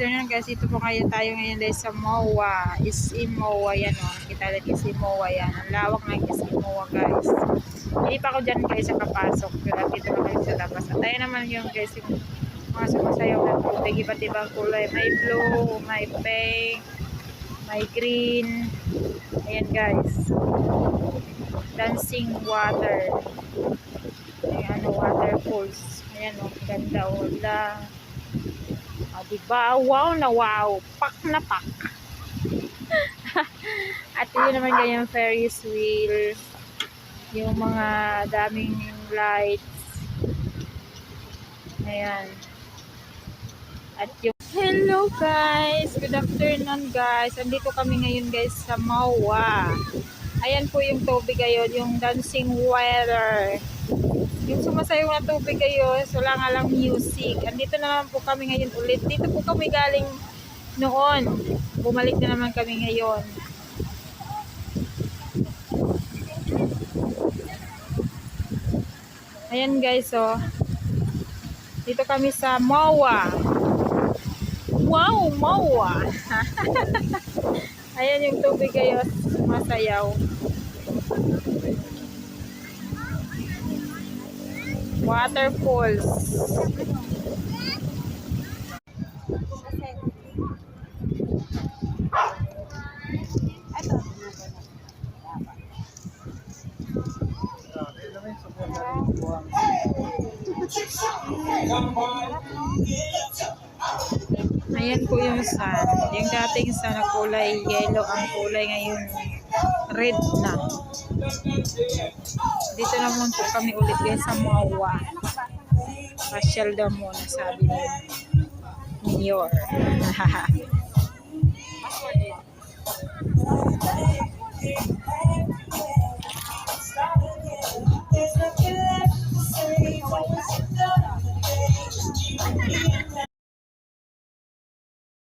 afternoon guys. Ito po tayo ngayon guys sa MOA. SM MOA yan o. Kita natin SM MOA yan. Ang lawak ng SM MOA guys. Hindi pa ako dyan guys sa kapasok. Pero dito na kayo sa labas. At tayo naman yung guys yung mga sumasayaw ng tubig. Iba't ibang kulay. May blue, may pink, may green. Ayan guys. Dancing water. Ayan o, waterfalls. Ayan o, ganda o. Diba? Wow na wow. Pak na pak. At yun naman ganyan Ferris wheel. Yung mga daming lights. Ayan. At yung hello guys. Good afternoon guys. Andito kami ngayon guys sa MOA. Ayan po yung tubig ngayon. Yung dancing water. Yung sumasayaw na tubig ngayon, so lang alang music. Andito naman po kami ngayon ulit. Dito po kami galing noon. Bumalik na naman kami ngayon. Ayan guys, oh. Dito kami sa MOA. Wow, MOA. Ayan yung tubig ngayon, sumasayaw. Waterfalls. Ayan po yung sun. Yung dating sun na kulay yellow, ang kulay ngayon red na. Dito naman po kami ulit guys sa MOA. Pasyal daw muna sabi ni Mayor.